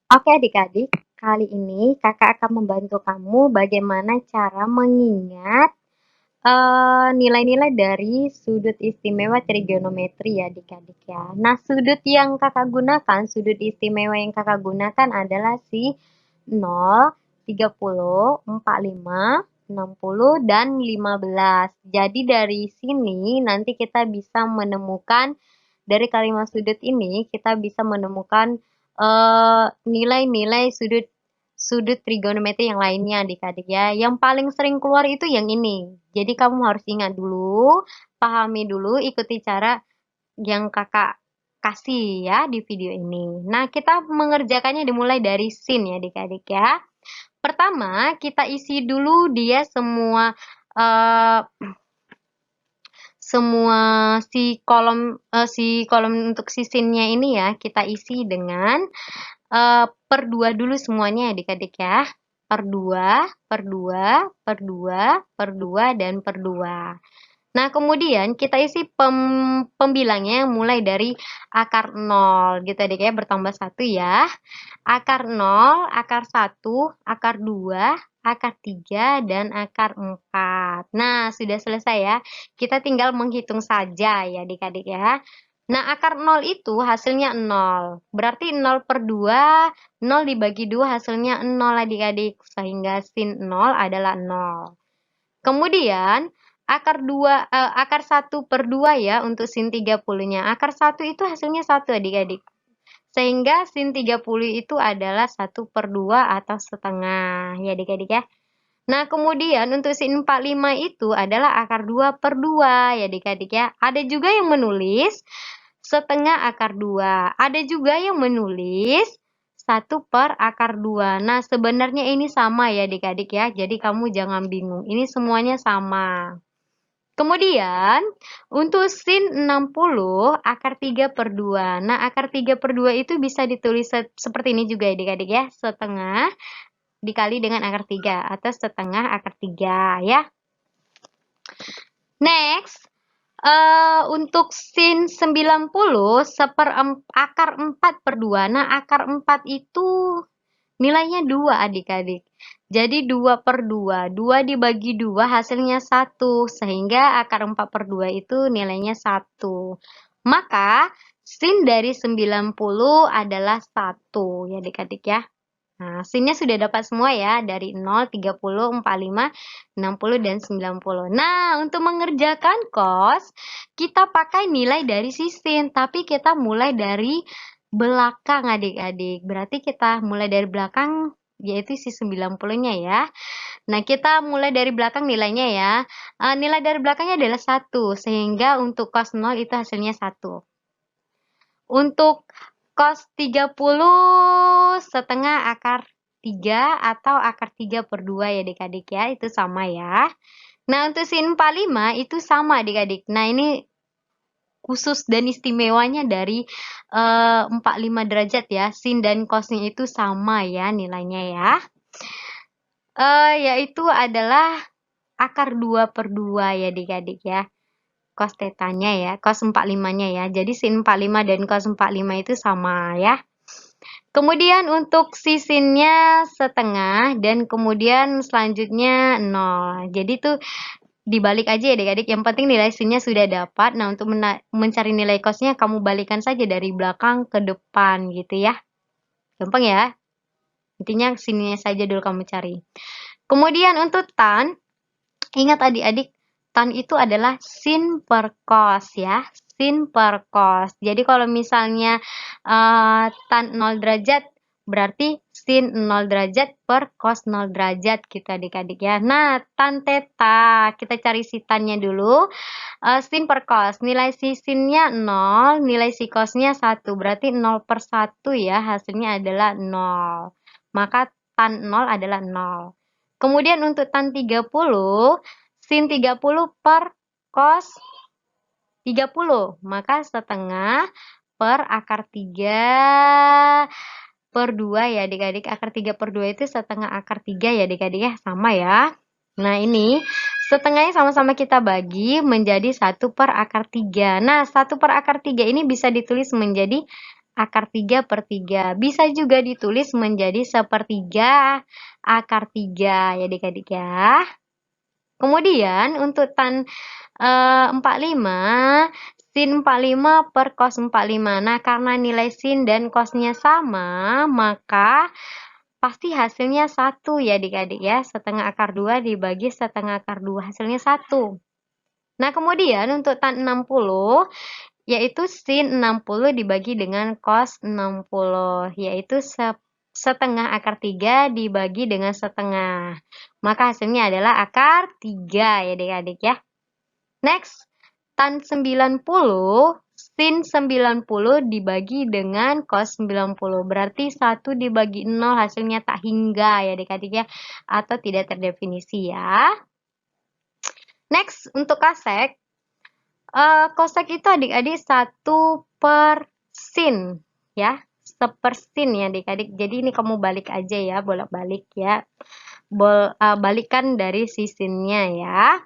Oke adik-adik, kali ini kakak akan membantu kamu bagaimana cara mengingat nilai-nilai dari sudut istimewa trigonometri ya adik-adik ya. Nah, sudut yang kakak gunakan, sudut istimewa yang kakak gunakan adalah si 0, 30, 45, 60, dan 15. Jadi dari sini nanti kita bisa menemukan, dari kalimat sudut ini kita bisa menemukan nilai-nilai sudut sudut trigonometri yang lainnya adik-adik ya. Yang paling sering keluar itu yang ini. Jadi kamu harus ingat dulu, pahami dulu, ikuti cara yang kakak kasih ya di video ini. Nah, kita mengerjakannya dimulai dari sin ya adik-adik ya. Pertama, kita isi dulu dia eh, semua si kolom untuk sisinnya ini ya, kita isi dengan per 2 dulu semuanya adik-adik ya. Per 2, per 2, per 2, per 2, dan per 2. Nah, kemudian kita isi pembilangnya yang mulai dari akar 0 gitu adik ya, bertambah 1 ya. Akar 0, akar 1, akar 2, akar 3, dan akar 4. Nah, sudah selesai ya. Kita tinggal menghitung saja ya adik-adik ya. Nah, akar 0 itu hasilnya 0. Berarti 0 per 2, 0 dibagi 2 hasilnya 0 adik-adik. Sehingga sin 0 adalah 0. Kemudian, akar 1 per 2 ya untuk sin 30-nya. Akar 1 itu hasilnya 1 adik-adik. Sehingga sin 30 itu adalah 1 per 2 atau setengah ya adik-adik ya. Nah, kemudian untuk sin 45 itu adalah akar 2 per 2 ya adik-adik ya. Ada juga yang menulis setengah akar 2. Ada juga yang menulis 1 per akar 2. Nah, sebenarnya ini sama ya adik-adik ya. Jadi kamu jangan bingung. Ini semuanya sama. Kemudian, untuk sin 60, akar 3 per 2. Nah, akar 3 per 2 itu bisa ditulis seperti ini juga adik-adik ya. Setengah dikali dengan akar 3 atau setengah akar 3 ya. Next, untuk sin 90 akar 4 per 2. Nah, akar 4 itu nilainya 2 adik-adik. Jadi 2 per 2. 2 dibagi 2 hasilnya 1. Sehingga akar 4 per 2 itu nilainya 1. Maka sin dari 90 adalah 1 ya adik-adik ya. Nah, sinnya sudah dapat semua ya, dari 0, 30, 45, 60, dan 90. Nah, untuk mengerjakan cos, kita pakai nilai dari si sin, tapi kita mulai dari belakang adik-adik. Berarti kita mulai dari belakang, yaitu si 90-nya ya. Nah, kita mulai dari belakang nilainya ya. Nilai dari belakangnya adalah 1, sehingga untuk cos 0 itu hasilnya 1. Untuk cos 30 setengah akar 3 atau akar 3 per 2 ya adik-adik ya, itu sama ya. Nah, untuk sin 45 itu sama adik-adik. Nah, ini khusus dan istimewanya dari 45 derajat ya. Sin dan cosnya itu sama ya nilainya ya. Yaitu adalah akar 2 per 2 ya adik-adik ya. Cos tetanya ya, cos 45-nya ya. Jadi sin 45 dan cos 45 itu sama ya. Kemudian untuk sisinnya setengah dan kemudian selanjutnya 0. Jadi tuh dibalik aja ya adik-adik. Yang penting nilai sinnya sudah dapat. Nah, untuk mencari nilai cosnya kamu balikan saja dari belakang ke depan gitu ya. Gampang ya. Intinya sininya saja dulu kamu cari. Kemudian untuk tan, ingat adik-adik, tan itu adalah sin per cos ya, sin per cos. Jadi kalau misalnya tan 0 derajat, berarti sin 0 derajat per cos 0 derajat gitu adik-adik ya. Nah, tan theta, kita cari si tannya dulu. Sin per cos, nilai si sinnya 0, nilai si cosnya 1, berarti 0 per 1 ya, hasilnya adalah 0. Maka tan 0 adalah 0. Kemudian untuk tan 30, sin 30 per cos 30, maka setengah per akar 3 per 2 ya adik-adik. Akar 3 per 2 itu setengah akar 3 ya adik-adik ya, sama ya. Nah, ini setengahnya sama-sama kita bagi menjadi 1 per akar 3. Nah, 1 per akar 3 ini bisa ditulis menjadi akar 3 per 3. Bisa juga ditulis menjadi sepertiga akar 3 ya adik-adik ya. Kemudian untuk tan 45, sin 45 per cos 45. Nah, karena nilai sin dan cosnya sama, maka pasti hasilnya 1 ya adik-adik ya. Setengah akar 2 dibagi setengah akar 2, hasilnya 1. Nah, kemudian untuk tan 60, yaitu sin 60 dibagi dengan cos 60, yaitu setengah akar 3 dibagi dengan setengah. Maka hasilnya adalah akar 3 ya adik-adik ya. Next, tan 90, sin 90 dibagi dengan cos 90. Berarti 1 dibagi 0 hasilnya tak hingga ya adik-adik ya. Atau tidak terdefinisi ya. Next, untuk kosek. Kosek itu adik-adik 1 per sin ya, sepersin ya adik-adik. Jadi ini kamu balik aja ya, bolak-balik ya. Balikan dari sisinnya ya.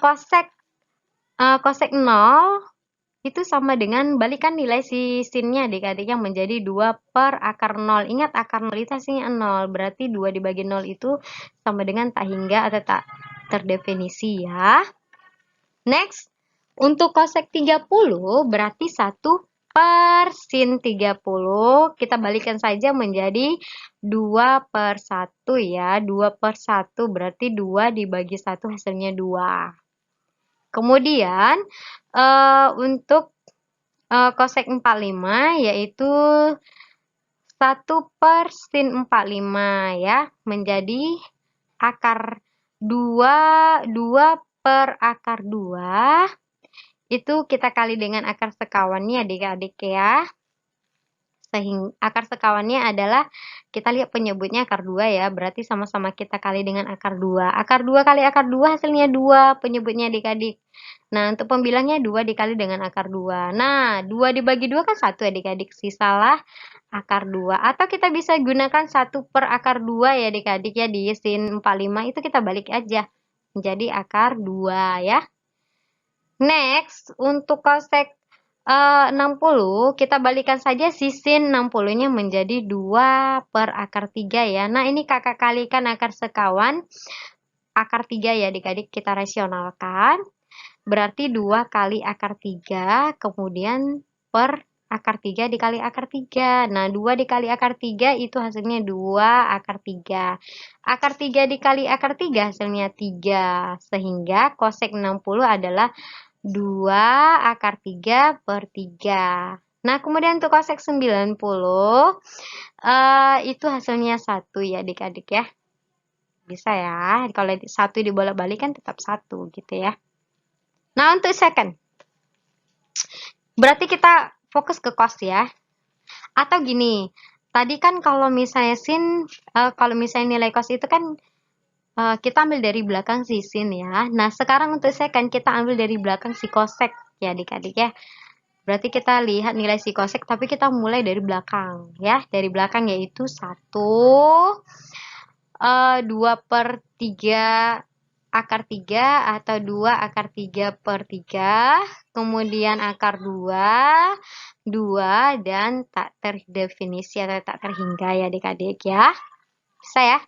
Kosek 0 itu sama dengan balikan nilai sisinnya adik-adik yang menjadi 2 per akar 0. Ingat akar 0 itu hasilnya 0, berarti 2 dibagi 0 itu sama dengan tak hingga atau tak terdefinisi ya. Next, untuk kosek 30 berarti 1 per sin 30. Kita balikan saja menjadi 2 per 1 ya. 2 per 1 berarti 2 dibagi 1 hasilnya 2. Kemudian untuk kosek 45 yaitu 1 per sin 45 ya. Menjadi akar 2 per akar 2 itu kita kali dengan akar sekawannya adik-adik ya. Sehingga akar sekawannya adalah kita lihat penyebutnya akar 2 ya, berarti sama-sama kita kali dengan akar 2. Akar 2 kali akar 2 hasilnya 2 penyebutnya adik-adik. Nah, untuk pembilangnya 2 dikali dengan akar 2. Nah, 2 dibagi 2 kan 1 adik-adik, sisalah akar 2. Atau kita bisa gunakan 1 per akar 2 ya adik-adik ya, di sin 45 itu kita balik aja menjadi akar 2 ya. Next, untuk kosek 60, kita balikan saja sin 60-nya menjadi 2 per akar 3 ya. Nah, ini kakak kalikan akar sekawan, akar 3 ya adik-adik, kita rasionalkan. Berarti 2 kali akar 3, kemudian per akar 3 dikali akar 3. Nah, 2 dikali akar 3 itu hasilnya 2 akar 3. Akar 3 dikali akar 3 hasilnya 3. Sehingga kosek 60 adalah 2 akar 3 per 3. Nah, kemudian untuk kosek 90, itu hasilnya 1 ya adik-adik ya. Bisa ya, kalau 1 dibolak-balikan tetap 1 gitu ya. Nah, untuk second, berarti kita fokus ke cos ya. Atau gini, tadi kan kalau misalnya sin, kalau misalnya nilai cos itu kan kita ambil dari belakang si sin ya. Nah, sekarang untuk second kita ambil dari belakang si cosec ya adik-adik ya. Berarti kita lihat nilai si cosec tapi kita mulai dari belakang ya. Dari belakang yaitu 1, 2 per 3 akar 3 atau 2 akar 3 per 3. Kemudian akar 2, 2 dan tak terdefinisi atau tak terhingga ya adik-adik ya. Bisa ya?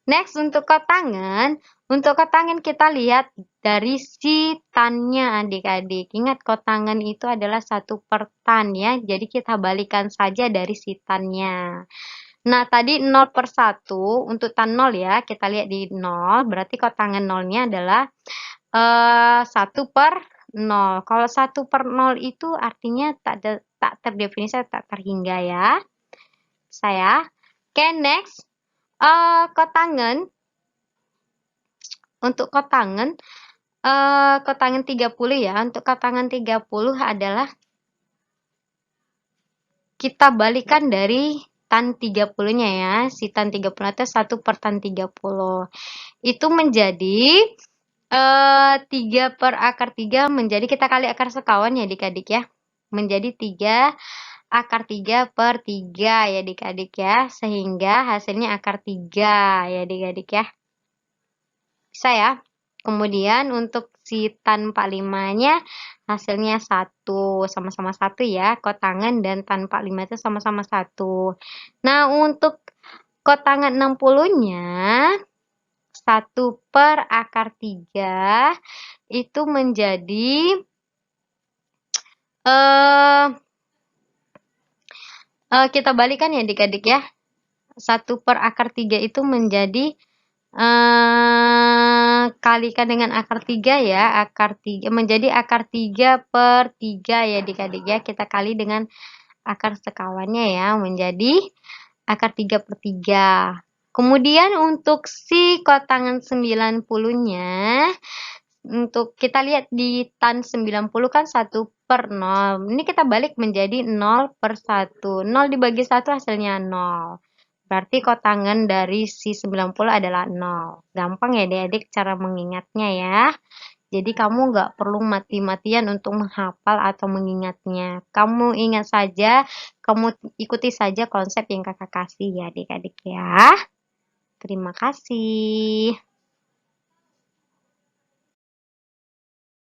Next, untuk kotangan. Untuk kotangan kita lihat dari si tannya adik-adik. Ingat kotangan itu adalah 1 per tan ya. Jadi kita balikan saja dari si tannya. Nah, tadi 0 per 1 untuk tan 0 ya. Kita lihat di 0. Berarti kotangan 0-nya adalah 1 per 0. Kalau 1 per 0 itu artinya tak terdefinisi, tak terhingga ya. Saya. Oke, next. Kotangan. Untuk kotangan 30 ya. Untuk kotangan 30 adalah kita balikan dari tan 30-nya ya. Si tan 30 itu 1 per tan 30. Itu menjadi 3 per akar 3 menjadi kita kali akar sekawan ya adik-adik ya. Menjadi 3 akar 3 per 3 ya adik-adik ya. Sehingga hasilnya akar 3 ya adik-adik ya. Bisa ya. Kemudian untuk si tan 45-nya hasilnya 1, sama-sama 1 ya, kotangan dan tan 45 itu sama-sama 1. Nah, untuk kotangan 60-nya 1 per akar 3 itu menjadi kita balikan ya adik-adik ya. 1 per akar 3 itu menjadi kalikan dengan akar 3 ya. Akar 3 menjadi akar 3 per 3 ya adik-adik ya. Kita kali dengan akar sekawannya ya, menjadi akar 3 per 3. Kemudian untuk si kotangan 90-nya, untuk kita lihat di tan 90 kan 1 per 0. Ini kita balik menjadi 0 per 1. 0 dibagi 1 hasilnya 0. Berarti kotangan dari si 90 adalah 0. Gampang ya adik-adik cara mengingatnya ya. Jadi kamu nggak perlu mati-matian untuk menghafal atau mengingatnya. Kamu ingat saja, kamu ikuti saja konsep yang kakak kasih ya adik-adik ya. Terima kasih.